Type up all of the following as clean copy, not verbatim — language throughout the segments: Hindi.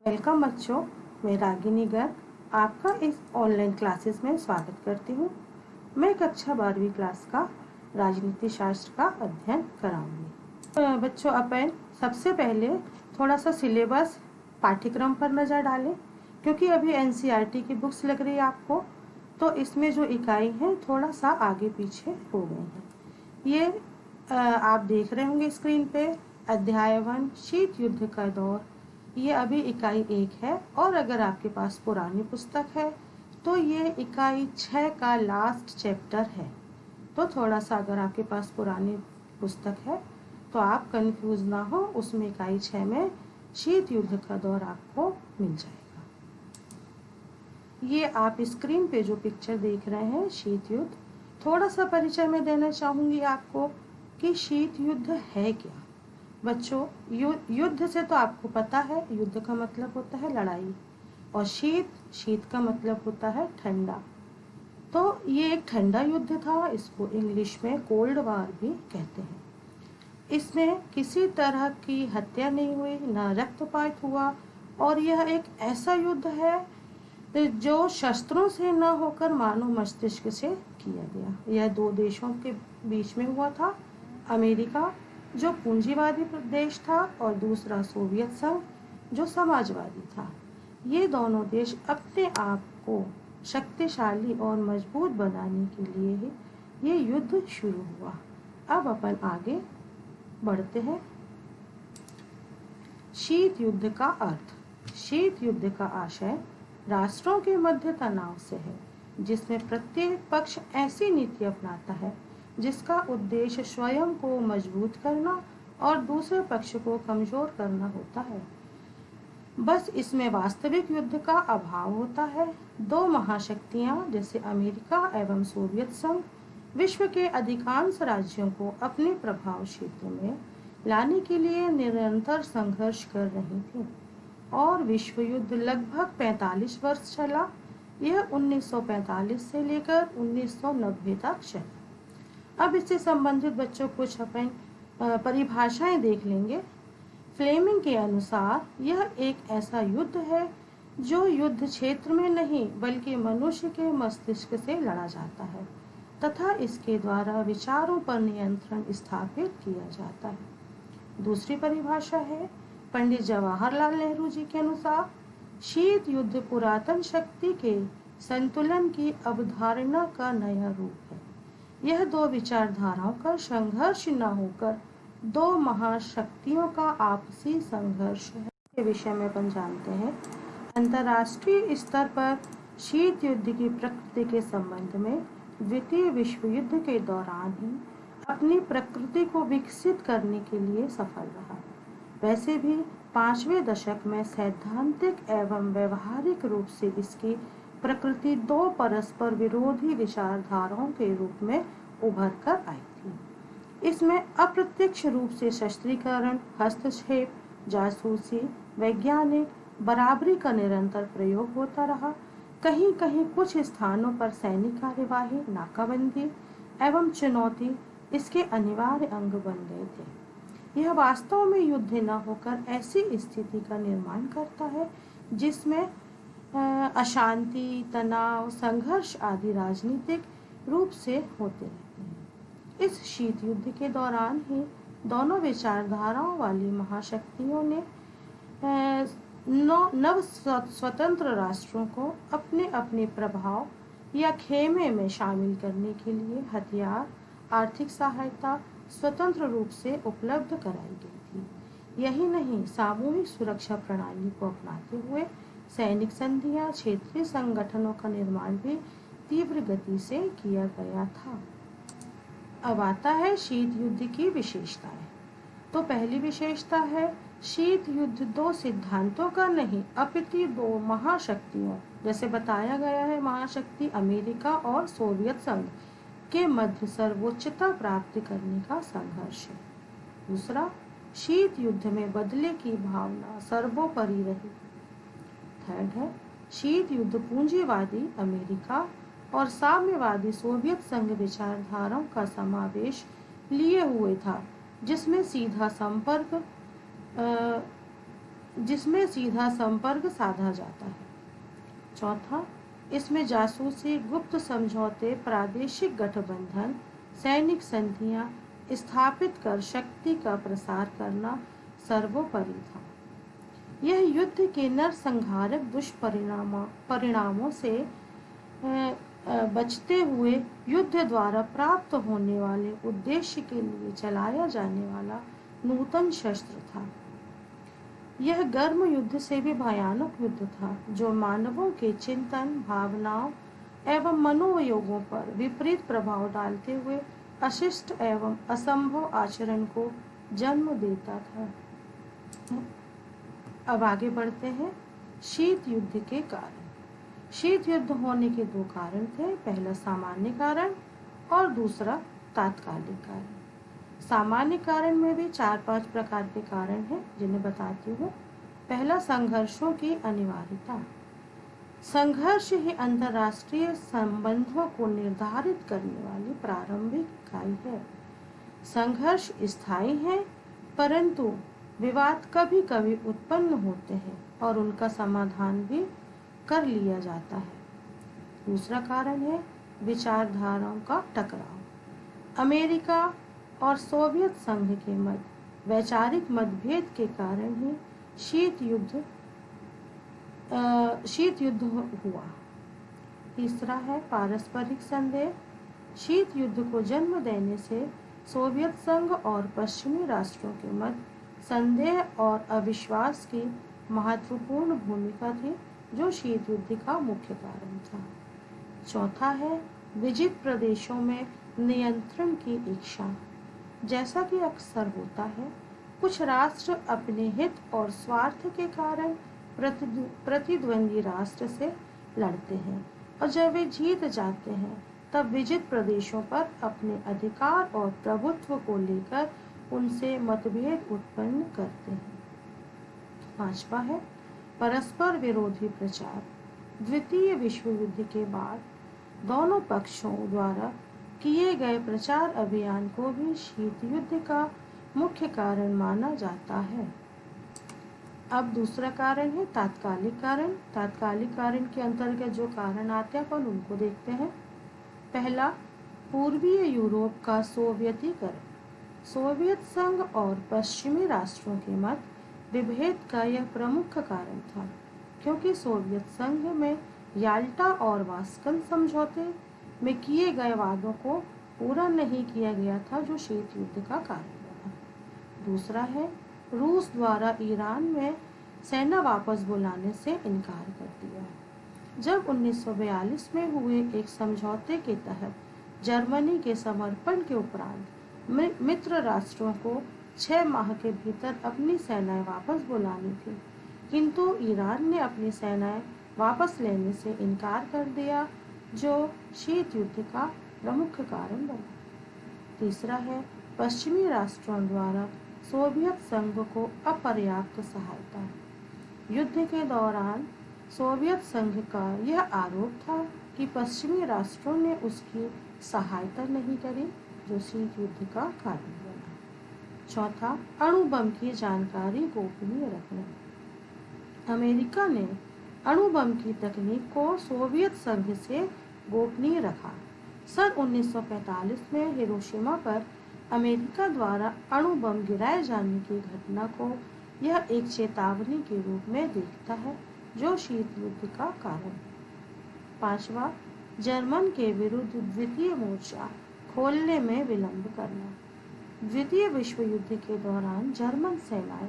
वेलकम बच्चों, मैं रागिनी गर्ग आपका इस ऑनलाइन क्लासेस में स्वागत करती हूँ। मैं कक्षा 12वीं क्लास का राजनीति शास्त्र का अध्ययन कराऊंगी। बच्चों, अपन सबसे पहले थोड़ा सा सिलेबस पाठ्यक्रम पर नज़र डालें, क्योंकि अभी एनसीईआरटी की बुक्स लग रही है आपको, तो इसमें जो इकाई है थोड़ा सा आगे पीछे हो गए हैं। ये आप देख रहे होंगे स्क्रीन पे, अध्याय 1 शीत युद्ध का दौर। ये अभी इकाई 1 है, और अगर आपके पास पुरानी पुस्तक है तो ये इकाई 6 का लास्ट चैप्टर है। तो थोड़ा सा अगर आपके पास पुरानी पुस्तक है तो आप कंफ्यूज ना हो, उसमें इकाई 6 में शीत युद्ध का दौर आपको मिल जाएगा। ये आप स्क्रीन पे जो पिक्चर देख रहे हैं शीत युद्ध, थोड़ा सा परिचय में देना चाहूंगी आपको कि शीत युद्ध है क्या। बच्चों, युद्ध से तो आपको पता है, युद्ध का मतलब होता है लड़ाई, और शीत का मतलब होता है ठंडा। तो ये एक ठंडा युद्ध था, इसको इंग्लिश में कोल्ड वार भी कहते हैं। इसमें किसी तरह की हत्या नहीं हुई, ना रक्तपात हुआ, और यह एक ऐसा युद्ध है जो शस्त्रों से न होकर मानव मस्तिष्क से किया गया। यह दो देशों के बीच में हुआ था, अमेरिका जो पूंजीवादी देश था और दूसरा सोवियत संघ जो समाजवादी था। ये दोनों देश अपने आप को शक्तिशाली और मजबूत बनाने के लिए ही ये युद्ध शुरू हुआ। अब अपन आगे बढ़ते हैं। शीत युद्ध का अर्थ। शीत युद्ध का आशय राष्ट्रों के मध्य तनाव से है, जिसमें प्रत्येक पक्ष ऐसी नीति अपनाता है जिसका उद्देश्य स्वयं को मजबूत करना और दूसरे पक्ष को कमजोर करना होता है। बस इसमें वास्तविक युद्ध का अभाव होता है। दो महाशक्तियां जैसे अमेरिका एवं सोवियत संघ विश्व के अधिकांश राज्यों को अपने प्रभाव क्षेत्र में लाने के लिए निरंतर संघर्ष कर रही थी, और विश्व युद्ध लगभग 45 वर्ष चला। यह 1945 से लेकर 1990 तक चला। अब इससे संबंधित बच्चों कुछ अपन परिभाषाएं देख लेंगे। फ्लेमिंग के अनुसार यह एक ऐसा युद्ध है जो युद्ध क्षेत्र में नहीं बल्कि मनुष्य के मस्तिष्क से लड़ा जाता है तथा इसके द्वारा विचारों पर नियंत्रण स्थापित किया जाता है। दूसरी परिभाषा है पंडित जवाहरलाल नेहरू जी के अनुसार, शीत युद्ध पुरातन शक्ति के संतुलन की अवधारणा का नया रूप है। यह दो विचारधाराओं का संघर्ष न होकर दो महाशक्तियों का आपसी संघर्ष है। के विषय में अपन जानते हैं, अंतर्राष्ट्रीय स्तर पर शीत युद्ध की प्रकृति के संबंध में द्वितीय विश्व युद्ध के दौरान ही अपनी प्रकृति को विकसित करने के लिए सफल रहा। वैसे भी 5वें दशक में सैद्धांतिक एवं व्यवहारिक रूप से इसकी प्रकृति दो परस्पर विरोधी विचारधाराओं के रूप में उभर कर आई थी। इसमें अप्रत्यक्ष रूप से शस्त्रीकरण, हस्तक्षेप, जासूसी, वैज्ञानिक बराबरी का निरंतर प्रयोग होता रहा। कहीं कहीं कुछ स्थानों पर सैनिक कार्यवाही, नाकाबंदी एवं चुनौती इसके अनिवार्य अंग बन गए थे। यह वास्तव में युद्ध न होकर ऐसी स्थिति का निर्माण करता है जिसमें अशांति, तनाव, संघर्ष आदि राजनीतिक रूप से होते रहते हैं। इस शीत युद्ध के दौरान ही दोनों विचारधाराओं वाली महाशक्तियों ने नव स्वतंत्र राष्ट्रों को अपने अपने प्रभाव या खेमे में शामिल करने के लिए हथियार, आर्थिक सहायता स्वतंत्र रूप से उपलब्ध कराई गई थी। यही नहीं, सामूहिक सुरक्षा प्रणाली को अपनाते हुए सैनिक संधियां, क्षेत्रीय संगठनों का निर्माण भी तीव्र गति से किया गया था। अब आता है शीत युद्ध की विशेषताएं। तो पहली विशेषता है, शीत युद्ध दो सिद्धांतों का नहीं अपितु दो महाशक्तियों, जैसे बताया गया है महाशक्ति अमेरिका और सोवियत संघ के मध्य सर्वोच्चता प्राप्त करने का संघर्ष है। दूसरा, शीत युद्ध में बदले की भावना सर्वोपरि रही। थर्ड है, शीत युद्ध पूंजीवादी अमेरिका और साम्यवादी सोवियत संघ विचारधाराओं का समावेश लिए हुए था, जिसमें सीधा संपर्क जिसमें सीधा संपर्क साधा जाता है। चौथा, इसमें जासूसी, गुप्त समझौते, प्रादेशिक गठबंधन, सैनिक संधियां स्थापित कर शक्ति का प्रसार करना सर्वोपरि था। यह युद्ध के नरसंहारक दुष्परिणामों से बचते हुए युद्ध द्वारा प्राप्त होने वाले उद्देश्य के लिए चलाया जाने वाला नूतन शस्त्र था। यह गर्म युद्ध से भी भयानक युद्ध था, जो मानवों के चिंतन, भावनाओं एवं मनोयोगों पर विपरीत प्रभाव डालते हुए अशिष्ट एवं असंभव आचरण को जन्म देता था। अब आगे बढ़ते हैं। शीत युद्ध के कारण। शीत युद्ध होने के दो कारण थे, पहला सामान्य कारण और दूसरा तात्कालिक कारण। सामान्य कारण में भी 4-5 प्रकार के कारण हैं, जिन्हें बताती हूँ। पहला, संघर्षों की अनिवार्यता। संघर्ष ही अंतर्राष्ट्रीय संबंधों को निर्धारित करने वाली प्रारंभिक इकाई है। संघर्ष स्थायी है, परंतु विवाद कभी कभी उत्पन्न होते हैं और उनका समाधान भी कर लिया जाता है। दूसरा कारण है विचारधाराओं का टकराव। अमेरिका और सोवियत संघ के मध्य वैचारिक मतभेद के कारण ही शीत युद्ध हुआ। तीसरा है पारस्परिक संदेह। शीत युद्ध को जन्म देने से सोवियत संघ और पश्चिमी राष्ट्रों के मध्य संदेह और अविश्वास की महत्वपूर्ण भूमिका थी, जो शीत युद्ध का मुख्य कारण था। चौथा है विजित प्रदेशों में नियंत्रण की इच्छा। जैसा कि अक्सर होता है, कुछ राष्ट्र अपने हित और स्वार्थ के कारण प्रतिद्वंदी राष्ट्र से लड़ते हैं, और जब वे जीत जाते हैं तब विजित प्रदेशों पर अपने अधिकार और प्रभुत्व को लेकर उनसे मतभेद उत्पन्न करते हैं। पांचवा है परस्पर विरोधी प्रचार। द्वितीय विश्व युद्ध के बाद दोनों पक्षों द्वारा किए गए प्रचार अभियान को भी शीत युद्ध का मुख्य कारण माना जाता है। अब दूसरा कारण है तात्कालिक कारण। तात्कालिक कारण के अंतर्गत जो कारण आते हैं अपन उनको देखते हैं। पहला, पूर्वीय यूरोप का सोवियतीकरण। सोवियत संघ और पश्चिमी राष्ट्रों के मध्य विभेद का यह प्रमुख कारण था, क्योंकि सोवियत संघ में याल्टा और वास्कल समझौते में किए गए वादों को पूरा नहीं किया गया था, जो शीत युद्ध का कारण बना। दूसरा है रूस द्वारा ईरान में सेना वापस बुलाने से इनकार कर दिया। जब 1942 में हुए एक समझौते के तहत जर्मनी के समर्पण के उपरांत मित्र राष्ट्रों को 6 माह के भीतर अपनी सेनाएं वापस बुलानी थी, किंतु ईरान ने अपनी सेनाएं वापस लेने से इनकार कर दिया, जो शीत युद्ध का प्रमुख कारण बना। तीसरा है पश्चिमी राष्ट्रों द्वारा सोवियत संघ को अपर्याप्त सहायता। युद्ध के दौरान सोवियत संघ का यह आरोप था कि पश्चिमी राष्ट्रों ने उसकी सहायता नहीं करी, जो शीत युद्ध का कारण बना। चौथा, अणु बम की जानकारी गोपनीय रखना। अमेरिका ने अणु बम की तकनीक को सोवियत संघ से गोपनीय रखा। सन 1945 में हिरोशिमा पर अमेरिका द्वारा अणु बम गिराए जाने की घटना को यह एक चेतावनी के रूप में देखता है, जो शीत युद्ध का कारण है। पांचवा, जर्मन के विरुद्ध द्वितीय मोर्चा खोलने में विलंब करना। द्वितीय विश्व युद्ध के दौरान जर्मन सेनाएं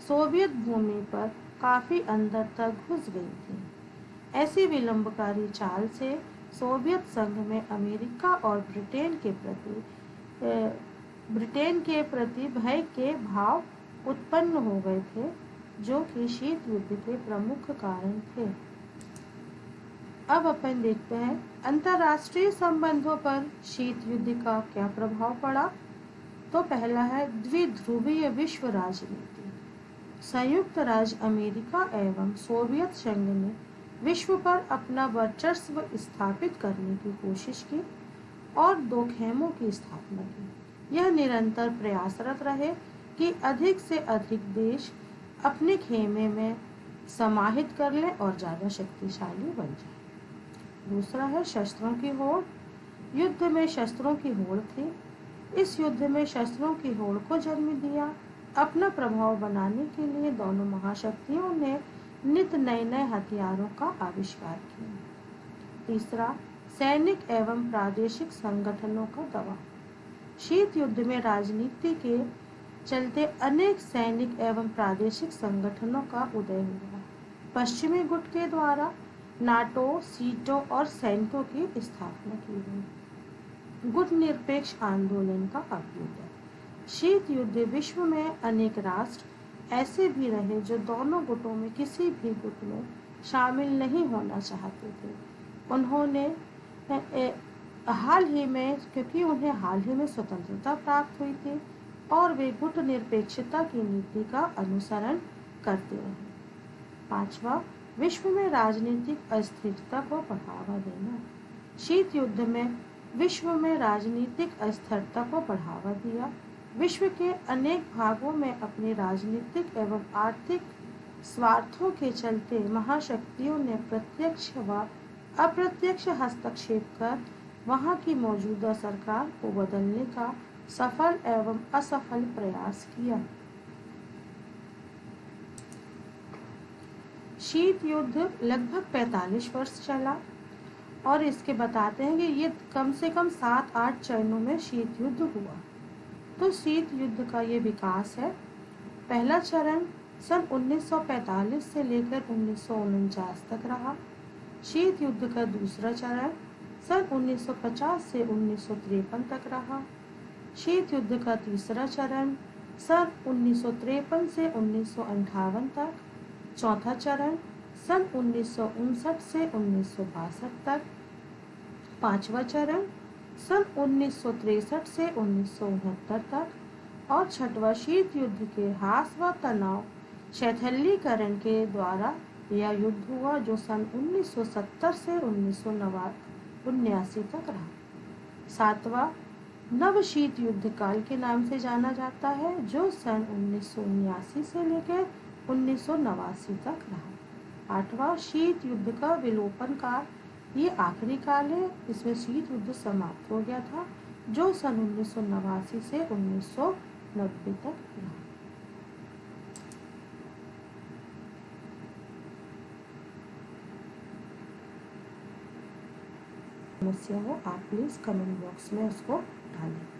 सोवियत भूमि पर काफी अंदर तक घुस गई थीं। ऐसी विलंबकारी चाल से सोवियत संघ में अमेरिका और ब्रिटेन के प्रति भय के भाव उत्पन्न हो गए थे, जो कि शीत युद्ध के प्रमुख कारण थे। अब अपन देखते हैं अंतर्राष्ट्रीय संबंधों पर शीत युद्ध का क्या प्रभाव पड़ा। तो पहला है द्विध्रुवीय विश्व राजनीति। संयुक्त राज्य अमेरिका एवं सोवियत संघ ने विश्व पर अपना वर्चस्व स्थापित करने की कोशिश की और दो खेमों की स्थापना की। यह निरंतर प्रयासरत रहे कि अधिक से अधिक देश अपने खेमे में समाहित कर ले और ज़्यादा शक्तिशाली बन जाए। दूसरा है शस्त्रों की होड़। युद्ध में शस्त्रों की होड़ थी। इस युद्ध में शस्त्रों की होड़ को जन्म दिया। अपना प्रभाव बनाने के लिए दोनों महाशक्तियों ने नित नए नए हथियारों का आविष्कार किया। तीसरा, सैनिक एवं प्रादेशिक संगठनों का दबाव। शीत युद्ध में राजनीति के चलते अनेक सैनिक एवं प्रादेशिक संगठनों का उदय हुआ। पश्चिमी गुट के द्वारा नाटो, सीटो और सैंटो की स्थापना की गई। गुट निरपेक्ष आंदोलन का अभ्युदय। शीत युद्ध विश्व में अनेक राष्ट्र ऐसे भी रहे जो दोनों गुटों में किसी भी गुट में शामिल नहीं होना चाहते थे। उन्हें हाल ही में स्वतंत्रता प्राप्त हुई थी और वे गुट निरपेक्षता की नीति का अनुसरण करते रहे। पांचवा, विश्व में राजनीतिक अस्थिरता को बढ़ावा देना। शीत युद्ध में विश्व में राजनीतिक अस्थिरता को बढ़ावा दिया। विश्व के अनेक भागों में अपने राजनीतिक एवं आर्थिक स्वार्थों के चलते महाशक्तियों ने प्रत्यक्ष व अप्रत्यक्ष हस्तक्षेप कर वहां की मौजूदा सरकार को बदलने का सफल एवं असफल प्रयास किया। शीत युद्ध लगभग 45 वर्ष चला और इसके बताते हैं कि ये कम से कम 7-8 चरणों में शीत युद्ध हुआ। तो शीत युद्ध का ये विकास है। पहला चरण सन 1945 से लेकर 1949 तक रहा। शीत युद्ध का दूसरा चरण सन 1950 से 1953 तक रहा। शीत युद्ध का तीसरा चरण सन 1953 से 1958 तक। चौथा चरण सन 1959 से 1962 तक। पांचवा चरण सन 1963 से 1969 तक और छठवां शीत युद्ध के ह्रास व तनाव शैथिलीकरण के द्वारा यह युद्ध हुआ जो सन 1970 से 1979 तक रहा। सातवां नव शीत युद्ध काल के नाम से जाना जाता है जो सन 1979 से लेकर 1989 तक रहा। आठवां शीत युद्ध का विलोपन काल, ये आखिरी काल है। इसमें शीत युद्ध समाप्त हो गया था जो सन 1989 से 1990 तक रहा। समस्या हो आप प्लीज कमेंट बॉक्स में उसको डालें।